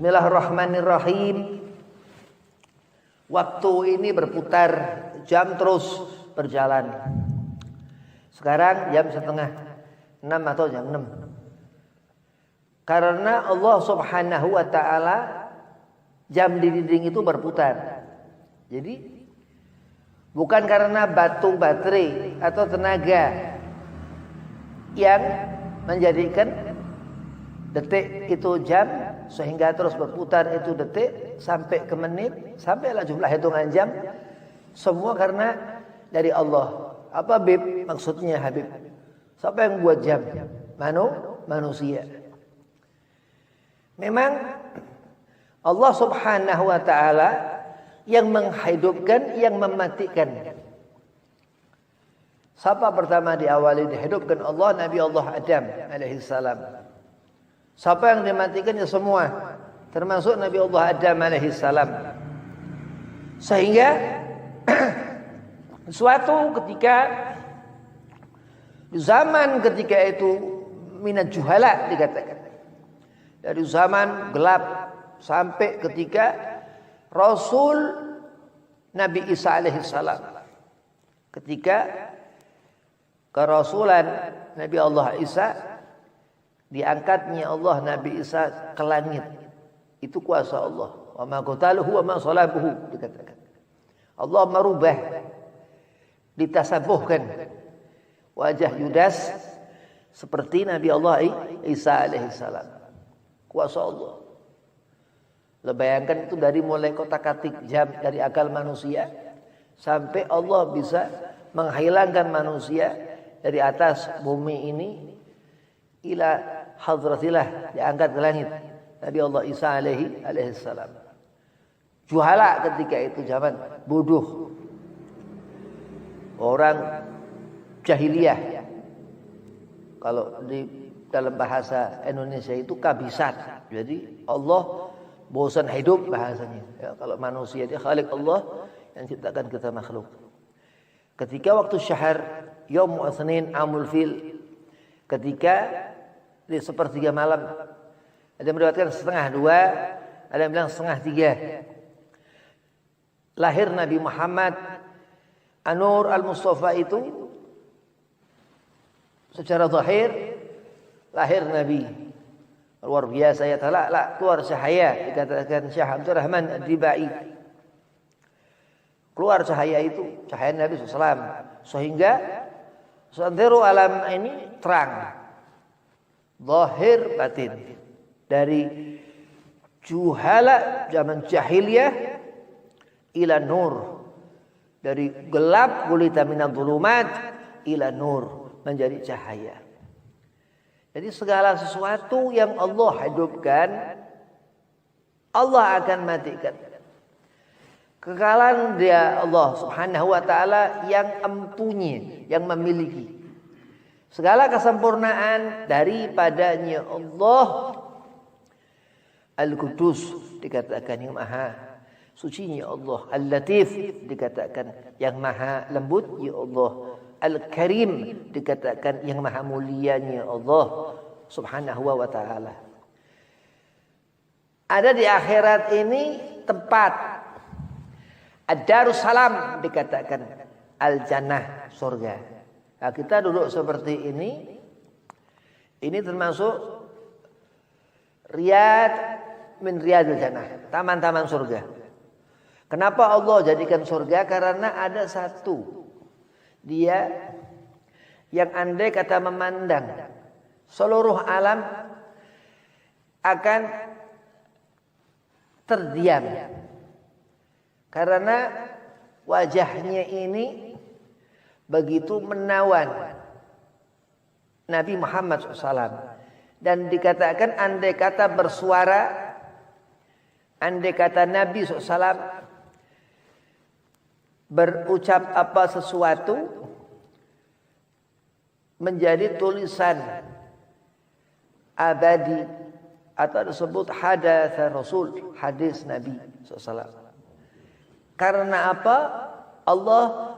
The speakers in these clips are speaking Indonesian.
Bismillahirrahmanirrahim. Waktu ini berputar, jam terus berjalan. Sekarang jam setengah 6 atau jam 6. Karena Allah Subhanahu wa ta'ala jam di dinding itu berputar. Jadi bukan karena batu baterai atau tenaga yang menjadikan detik itu jam sehingga terus berputar itu detik sampai ke menit, sampailah jumlah hitungan jam, semua karena dari Allah. Apa Bib? Maksudnya Habib, siapa yang buat jam? Manusia. Memang Allah Subhanahu wa ta'ala yang menghidupkan, yang mematikan. Siapa pertama diawali dihidupkan? Allah, Nabi Allah Adam alaihissalam. Siapa yang dimatikan? Ya semua, termasuk Nabi Allah Adam alaihissalam. Sehingga suatu ketika, zaman ketika itu minat juhala dikatakan, dari zaman gelap sampai ketika Rasul Nabi Isa alaihissalam, ketika kerasulan Nabi Allah Isa, diangkatnya Allah Nabi Isa ke langit, itu kuasa Allah. Wa ma qataluhu wa ma salabuhu dikatakan. Allah merubah, ditasabuhkan wajah Yudas seperti Nabi Allah Isa alaihissalam. Kuasa Allah. Lo bayangkan itu dari mulai kotak-katik jam dari akal manusia sampai Allah bisa menghilangkan manusia dari atas bumi ini ila hadratillah, diangkat ke langit Nabi Allah Isa alaihissalam. Juhala ketika itu zaman bodoh, orang jahiliyah. Kalau di dalam bahasa Indonesia itu kabisat. Jadi Allah bosan hidup bahasanya. Ya, kalau manusia dia khalik Allah yang ciptakan kita makhluk. Ketika waktu syahr Yaum Itsnin Amul Fil, ketika di sepertiga malam, ada yang meriwayatkan 1:30, ada yang bilang 2:30, lahir Nabi Muhammad An-Nur Al-Mustafa itu. Secara zahir lahir Nabi luar biasa, ya talak keluar cahaya, dikatakan Syekh Abdul Rahman Ad-Dibai, keluar cahaya itu, cahaya Nabi SAW, sehingga seluruh alam ini terang, zahir batin, dari juhala zaman jahiliyah ila nur, dari gelap gulita minadh dhulumat ila nur, menjadi cahaya. Jadi segala sesuatu yang Allah hidupkan, Allah akan matikan. Kekalan dia Allah Subhanahu wa ta'ala yang empunya, yang memiliki segala kesempurnaan daripadanya Allah. Al-Qudus dikatakan yang maha sucinya Allah. Al-Latif dikatakan yang maha lembut ya Allah. Al-Karim dikatakan yang maha mulianya Allah Subhanahu wa ta'ala. Ada di akhirat ini tempat Ad-Darussalam dikatakan Al-Jannah, surga. Nah, kita duduk seperti ini termasuk Riyadh min Riyadil Jannah, taman-taman surga. Kenapa Allah jadikan surga? Karena ada satu, dia yang andai kata memandang seluruh alam akan terdiam, karena wajahnya ini begitu menawan Nabi Muhammad SAW. Dan dikatakan andai kata bersuara, andai kata Nabi SAW berucap apa sesuatu, menjadi tulisan abadi atau disebut hadats Rasul, hadis Nabi SAW. Karena apa? Allah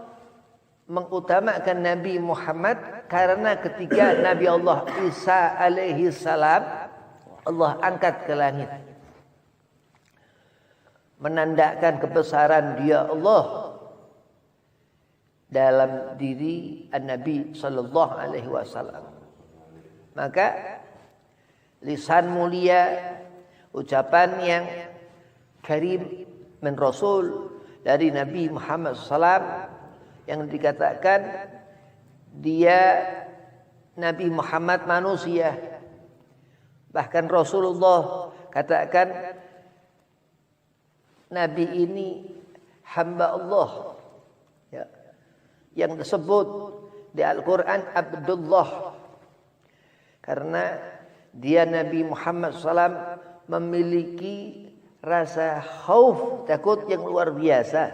mengutamakan Nabi Muhammad karena ketika Nabi Allah Isa alaihi salam Allah angkat ke langit. menandakan kebesaran Dia Allah dalam diri An-Nabi sallallahu alaihi wasallam. Maka lisan mulia, ucapan yang karim min Rasul dari Nabi Muhammad SAW yang dikatakan dia Nabi Muhammad manusia. Bahkan Rasulullah katakan Nabi ini hamba Allah, ya, yang disebut di Al-Quran Abdullah, karena dia Nabi Muhammad SAW memiliki rasa khauf, takut yang luar biasa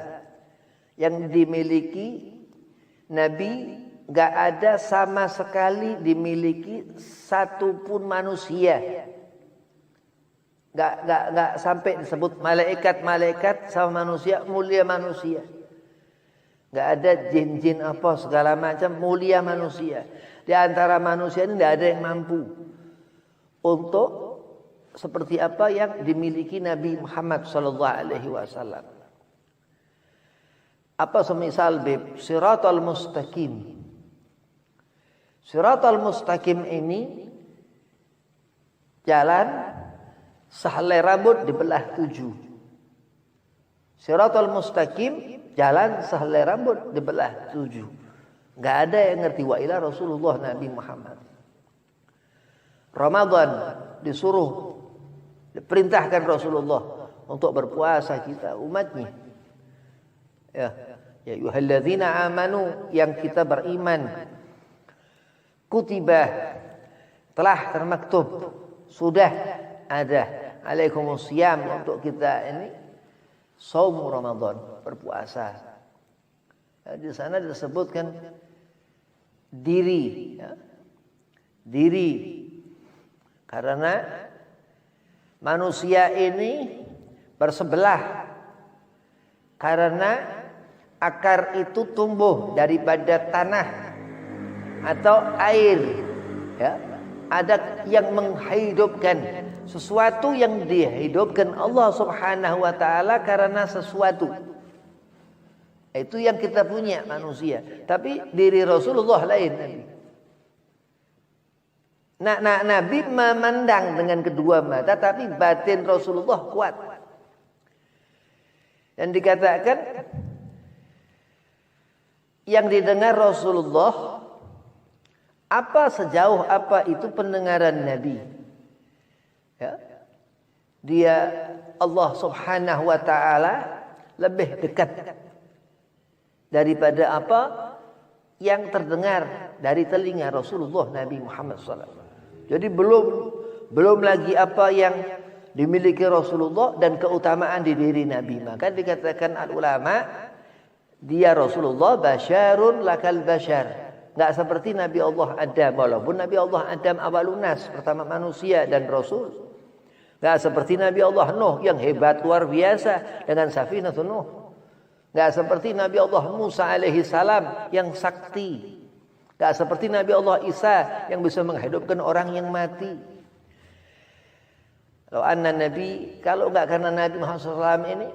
yang dimiliki Nabi gak ada sama sekali dimiliki satupun manusia. Gak sampai disebut malaikat sama manusia, mulia manusia. Gak ada jin-jin apa segala macam, mulia manusia. Di antara manusia ini gak ada yang mampu untuk seperti apa yang dimiliki Nabi Muhammad SAW. Apa semisal Siratal Mustaqim. Siratal Mustaqim ini jalan sehelai rambut dibelah 7. Siratal Mustaqim jalan sehelai rambut dibelah 7. Enggak ada yang ngerti wa ila Rasulullah Nabi Muhammad. Ramadan diperintahkan Rasulullah untuk berpuasa kita umatnya. Ya ayyuhalladzina amanu, yang kita beriman, kutibah, telah termaktub, sudah ada alaikumusiyam untuk kita ini saum Ramadan, berpuasa. Ya, di sana disebutkan diri, ya. Diri, karena manusia ini bersebelah, karena akar itu tumbuh daripada tanah atau air, ya. Ada yang menghidupkan sesuatu yang dihidupkan Allah Subhanahu wa taala karena sesuatu. Itu yang kita punya manusia. Tapi diri Rasulullah lain. Nabi memandang dengan kedua mata, tapi batin Rasulullah kuat. Dan dikatakan yang didengar Rasulullah sejauh apa itu pendengaran Nabi. Ya. Dia Allah Subhanahu wa taala lebih dekat daripada apa yang terdengar dari telinga Rasulullah Nabi Muhammad SAW. Jadi belum lagi apa yang dimiliki Rasulullah dan keutamaan di diri Nabi. Maka dikatakan al-ulama, dia Rasulullah basyarun lakal basyar. Enggak seperti Nabi Allah Adam, walaupun Nabi Allah Adam awalun nas, pertama manusia dan rasul. Enggak seperti Nabi Allah Nuh yang hebat luar biasa dengan safinatun Nuh. Enggak seperti Nabi Allah Musa alaihi salam yang sakti. Enggak seperti Nabi Allah Isa yang bisa menghidupkan orang yang mati. Kalau enggak karena Nabi Muhammad SAW ini,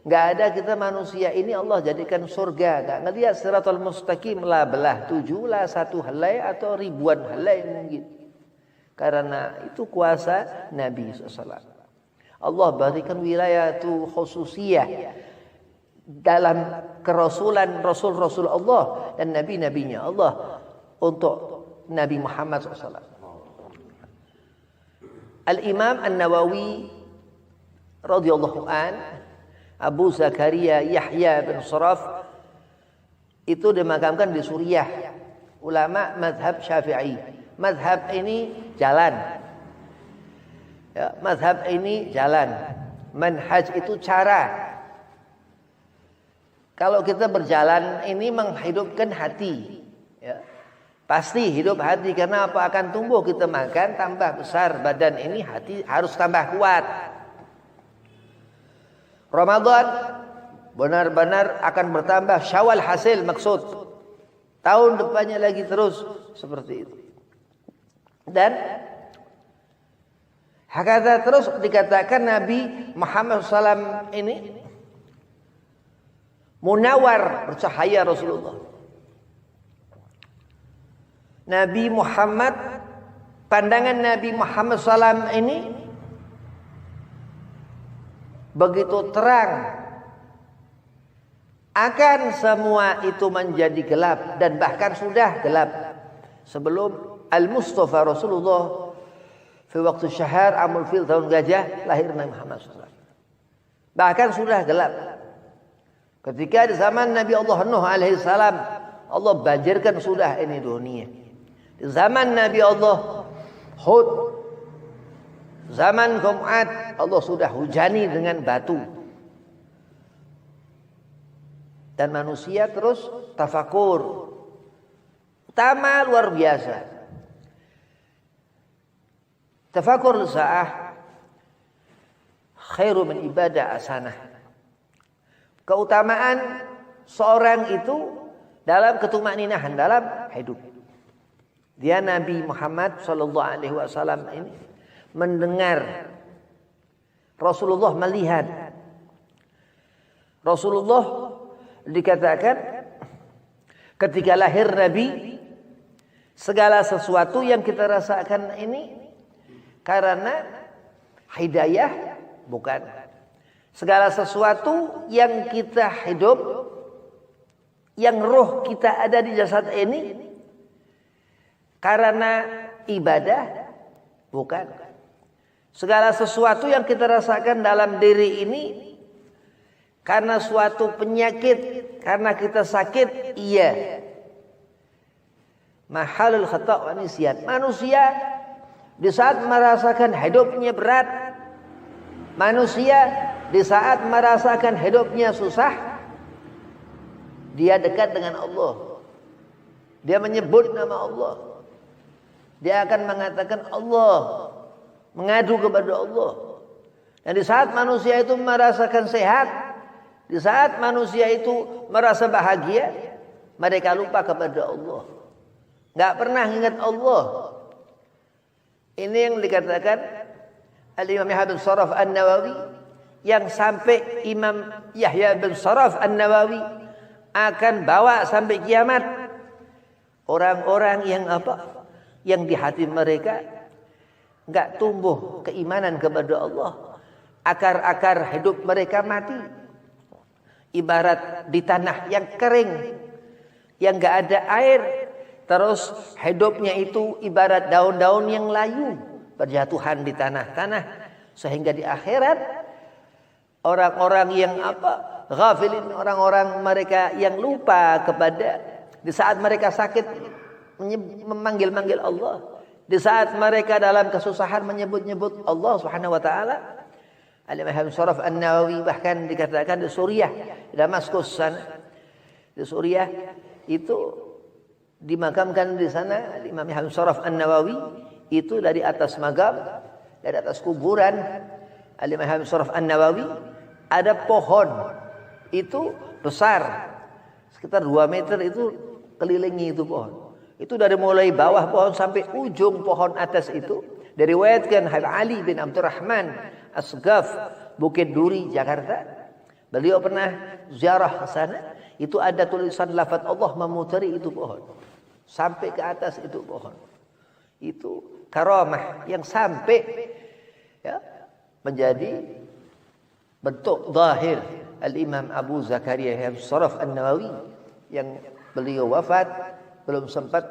enggak ada kita manusia ini Allah jadikan surga. Enggak ngelihat Siratal Mustaqim lah belah 7 lah 1 helai atau ribuan helai mungkin. Karena itu kuasa Nabi SAW. Allah berikan wilayah itu khususiyah dalam kerasulan Rasul-Rasul Allah dan Nabi-Nabinya Allah untuk Nabi Muhammad SAW. Al-Imam An-Nawawi radhiyallahu an, Abu Zakaria Yahya bin Sharaf itu dimakamkan di Suriah. Ulama mazhab Syafi'i. Mazhab ini jalan. Ya, mazhab ini jalan. Manhaj itu cara. Kalau kita berjalan ini menghidupkan hati. Ya. Pasti hidup hati, karena apa? Akan tumbuh kita makan, tambah besar badan ini, hati harus tambah kuat. Ramadan benar-benar akan bertambah, Syawal hasil maksud. Tahun depannya lagi terus seperti itu. Dan Hakadha terus dikatakan Nabi Muhammad SAW ini munawar, bercahaya Rasulullah. Nabi Muhammad, pandangan Nabi Muhammad SAW ini begitu terang, akan semua itu menjadi gelap dan bahkan sudah gelap sebelum Al-Mustafa Rasulullah fi waktu syahar amul fil tahun gajah lahir Nabi Muhammad SAW. Bahkan sudah gelap. Ketika di zaman Nabi Allah Nuh alaihi salam, Allah banjirkan sudah ini dunia. Di zaman Nabi Allah Hud, zaman kaum Ad, Allah sudah hujani dengan batu. Dan manusia terus tafakur. Utama luar biasa. Tafakur sa'ah khairu min ibadah asanah. Keutamaan seorang itu dalam ketumaninahan dalam hidup. Dia Nabi Muhammad sallallahu alaihi wasallam ini mendengar, Rasulullah melihat. Rasulullah dikatakan ketika lahir Nabi, segala sesuatu yang kita rasakan ini karena hidayah, bukan. Segala sesuatu yang kita hidup, yang roh kita ada di jasad ini karena ibadah, bukan. Segala sesuatu yang kita rasakan dalam diri ini karena suatu penyakit, karena kita sakit, iya. Mahalul khata' wa nisyan. Manusia di saat merasakan hidupnya berat, manusia di saat merasakan hidupnya susah, dia dekat dengan Allah. Dia menyebut nama Allah. Dia akan mengatakan Allah, mengadu kepada Allah. Dan di saat manusia itu merasakan sehat, di saat manusia itu merasa bahagia, mereka lupa kepada Allah. Enggak pernah ingat Allah. Ini yang dikatakan Al-Imam Yahya bin Sharaf An-Nawawi, yang sampai Imam Yahya bin Sharaf An-Nawawi akan bawa sampai kiamat orang-orang yang apa? Yang di hati mereka enggak tumbuh keimanan kepada Allah. Akar-akar hidup mereka mati. Ibarat di tanah yang kering, yang enggak ada air. Terus hidupnya itu ibarat daun-daun yang layu berjatuhan di tanah-tanah, sehingga di akhirat orang-orang yang apa? Ghafilin, orang-orang mereka yang lupa kepada, di saat mereka sakit memanggil-manggil Allah, di saat mereka dalam kesusahan menyebut-nyebut Allah Subhanahu wa taala. Al-Imam Sharaf An-Nawawi bahkan dikatakan di Suriah, di Damaskus sana, di Suriah itu dimakamkan di sana Imam Yahya bin Sharaf An-Nawawi itu dari atas magam, dari atas kuburan Imam Yahya bin Sharaf An-Nawawi ada pohon itu besar sekitar 2 meter, itu kelilingi itu pohon. Itu dari mulai bawah pohon sampai ujung pohon atas itu. Diriwayatkan Habib Ali bin Abdurrahman Asghaf, Bukit Duri, Jakarta. Beliau pernah ziarah ke sana. Itu ada tulisan lafaz Allah memutari itu pohon. Sampai ke atas itu pohon. Itu karamah yang sampai ya, menjadi bentuk zahir Al-Imam Abu Zakaria Yahya bin Sharaf An-Nawawi yang beliau wafat belum sempat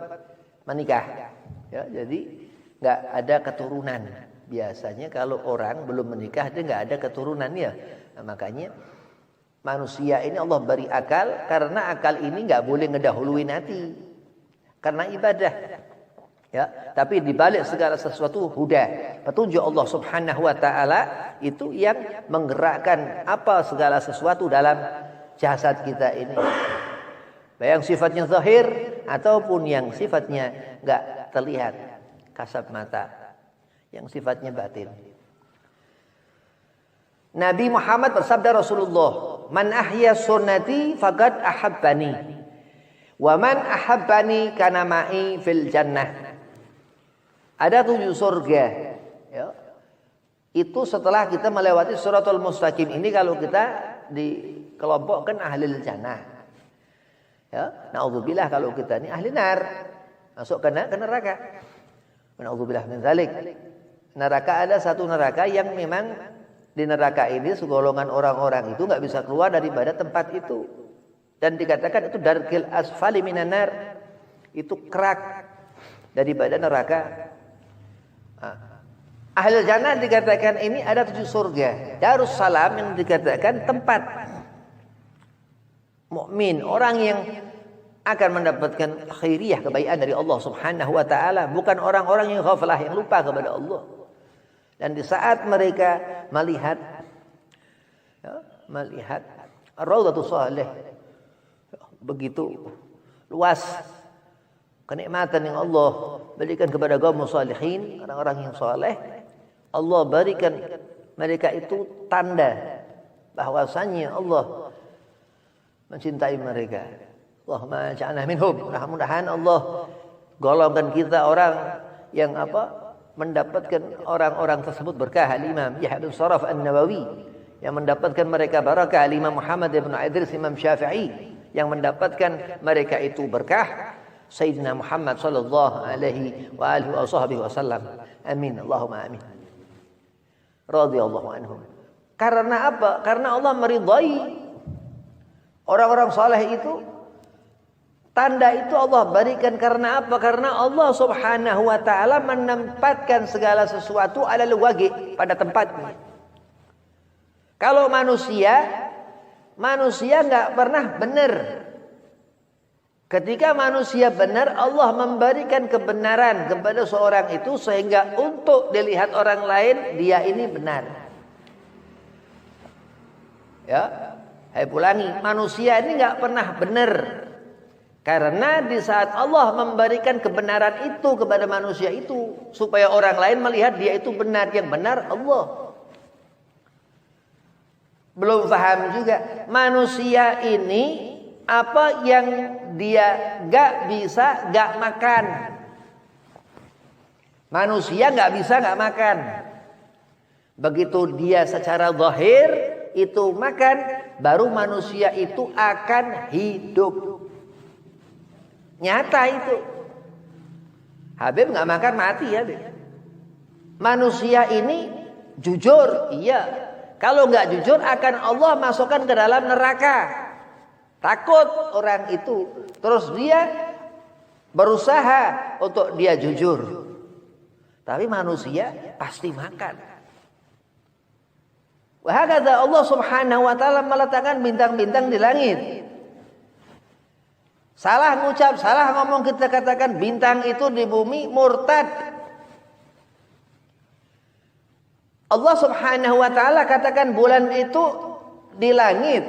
menikah. Ya, jadi enggak ada keturunan. Biasanya kalau orang belum menikah dia enggak ada keturunannya. Nah, makanya manusia ini Allah beri akal, karena akal ini enggak boleh ngedahului hati. Karena ibadah. Ya, tapi dibalik segala sesuatu huda, petunjuk Allah Subhanahu wa taala itu yang menggerakkan apa segala sesuatu dalam jasad kita ini. Baik yang sifatnya zahir ataupun yang sifatnya enggak terlihat kasat mata, yang sifatnya batin. Nabi Muhammad bersabda Rasulullah, "Man ahya sunnati faqad ahabbani, wa man ahabbani kana ma'i fil jannah." Ada 7 surga, ya. Itu setelah kita melewati Shiratal Mustaqim ini, kalau kita dikelompokkan ahlil jannah. Ya, naudzubillah kalau kita ini ahli nar, masuk ke neraka. Naudzubillah min dzalik. Neraka, ada satu neraka yang memang di neraka ini segolongan orang-orang itu nggak bisa keluar daripada tempat itu. Dan dikatakan itu darkil asfali minan nar. Itu kerak daripada neraka. Ahli jannah dikatakan ini ada 7 surga. Darussalam yang dikatakan tempat mukmin, orang yang akan mendapatkan khairiyah, kebaikan dari Allah Subhanahu wa taala, bukan orang-orang yang ghaflah, yang lupa kepada Allah. Dan di saat mereka melihat Raudhatus Shalih, begitu luas kenikmatan yang Allah berikan kepada kaum salihin, orang-orang yang saleh, Allah berikan mereka itu tanda bahwasanya Allah mencintai mereka. Allahumma ja'alna minhum. Mudah-mudahan Allah golongkan kita orang yang mendapatkan orang-orang tersebut berkah. Imam Yahya bin Sharaf An-Nawawi yang mendapatkan mereka barakah. Imam Muhammad bin Idris, Imam Syafi'i yang mendapatkan mereka itu berkah. Sayyidina Muhammad sallallahu alaihi wa alihi wasallam. Amin. Allahumma amin. Radhiyallahu anhum. Karena apa? Karena Allah meridai orang-orang saleh itu. Tanda itu Allah berikan karena apa? Karena Allah Subhanahu wa taala menempatkan segala sesuatu alal waqi', pada tempatnya. Kalau manusia enggak pernah benar. Ketika manusia benar, Allah memberikan kebenaran kepada seorang itu sehingga untuk dilihat orang lain dia ini benar. Ya, saya ulangi, manusia ini enggak pernah benar. Karena di saat Allah memberikan kebenaran itu kepada manusia itu, supaya orang lain melihat dia itu benar, yang benar Allah. Belum paham juga, manusia ini apa yang dia gak bisa gak makan. Manusia gak bisa gak makan. Begitu dia secara zahir itu makan, baru manusia itu akan hidup. Nyata itu. Habib nggak makan mati ya. Manusia ini jujur, iya. Kalau nggak jujur akan Allah masukkan ke dalam neraka. Takut orang itu. Terus dia berusaha untuk dia jujur. Tapi manusia pasti makan. Wahakadha Allah Subhanahu wa taala meletakkan bintang-bintang di langit. Salah ngucap, salah ngomong kita katakan bintang itu di bumi, murtad. Allah Subhanahu wa taala katakan bulan itu di langit.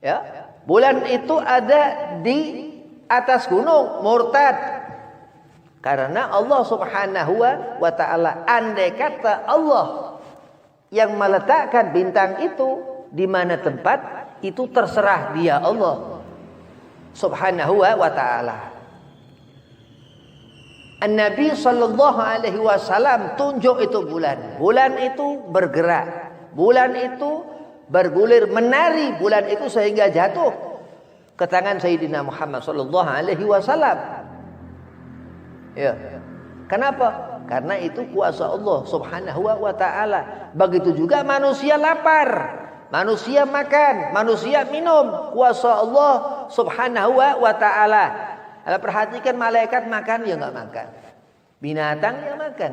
Ya, bulan itu ada di atas gunung, murtad. Karena Allah Subhanahu wa taala, andai kata Allah yang meletakkan bintang itu di mana tempat, itu terserah dia Allah Subhanahu wa ta'ala. An-Nabi sallallahu alaihi wasallam tunjuk itu bulan. Bulan itu bergerak. Bulan itu bergulir, menari bulan itu sehingga jatuh ke tangan Sayyidina Muhammad sallallahu alaihi wasallam. Ya. Kenapa? Karena itu kuasa Allah Subhanahu wa ta'ala. Begitu juga manusia lapar. Manusia makan, manusia minum, kuasa Allah Subhanahu wa ta'ala. Perhatikan malaikat makan, ya enggak makan. Binatang ya makan.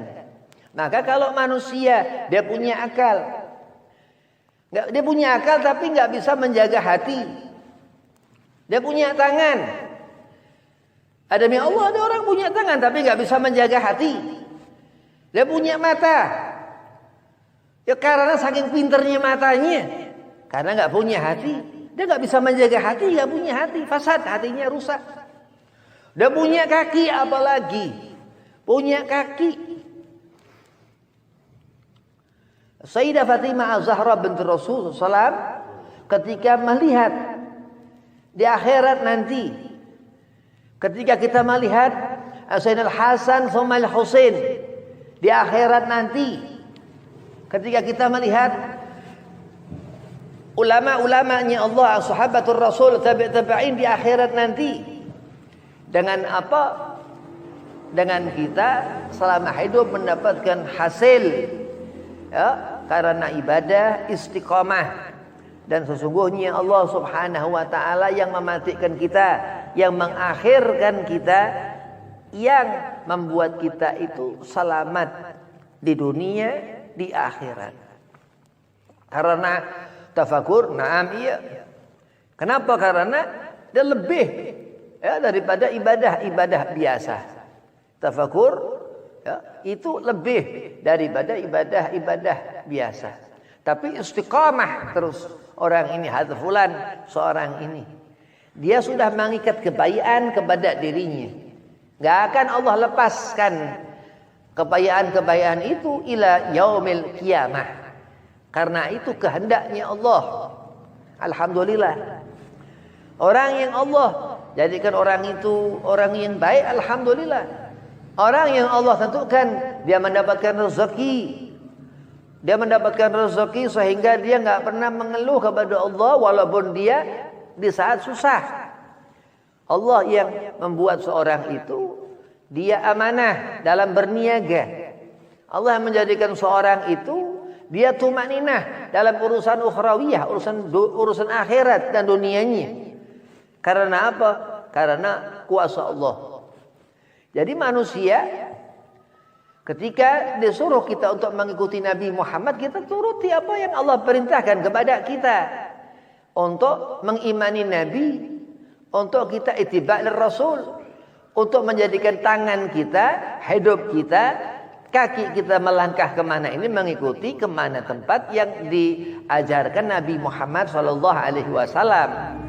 Maka kalau manusia dia punya akal. Dia punya akal tapi enggak bisa menjaga hati. Dia punya tangan. Ada demi Allah, ada orang punya tangan tapi enggak bisa menjaga hati. Dia punya mata. Ya karena saking pinternya matanya. Karena nggak punya hati, dia nggak bisa menjaga hati, nggak punya hati, fasad, hatinya rusak. Dia punya kaki, apalagi punya kaki. Sayyidah Fatimah Az-Zahra binti Rasul SAW ketika melihat di akhirat nanti, ketika kita melihat Sayyidina Hasan sama Al-Husain di akhirat nanti, Ketika kita melihat ulama-ulamanya Allah, sahabatul Rasul, tabi'in di akhirat nanti, dengan apa? Dengan kita selama hidup mendapatkan hasil, ya, karena ibadah istiqamah. Dan sesungguhnya Allah Subhanahu wa taala yang mematikan kita, yang mengakhirkan kita, yang membuat kita itu selamat di dunia, di akhirat. Karena tafakur, naam iya. Kenapa? Karena dia lebih, ya, daripada ibadah biasa. Tafakur, ya, itu lebih daripada ibadah biasa. Tapi istiqamah terus orang ini, hadza fulan, seorang ini, dia sudah mengikat kebaikan kepada dirinya. Gak akan Allah lepaskan kebaikan itu ila yaumil qiyamah. Karena itu kehendaknya Allah. Alhamdulillah. Orang yang Allah jadikan orang itu orang yang baik, alhamdulillah. Orang yang Allah tentukan dia mendapatkan rezeki. Dia mendapatkan rezeki sehingga dia enggak pernah mengeluh kepada Allah walaupun dia di saat susah. Allah yang membuat seorang itu dia amanah dalam berniaga. Allah menjadikan seorang itu dia tumaninah dalam urusan ukhrawiyah, urusan akhirat dan dunianya. Karena apa? Karena kuasa Allah. Jadi manusia ketika disuruh kita untuk mengikuti Nabi Muhammad, kita turuti apa yang Allah perintahkan kepada kita. Untuk mengimani Nabi, untuk kita ittiba' Rasul, untuk menjadikan tangan kita, hidup kita, kaki kita melangkah kemana ini, mengikuti kemana tempat yang diajarkan Nabi Muhammad SAW.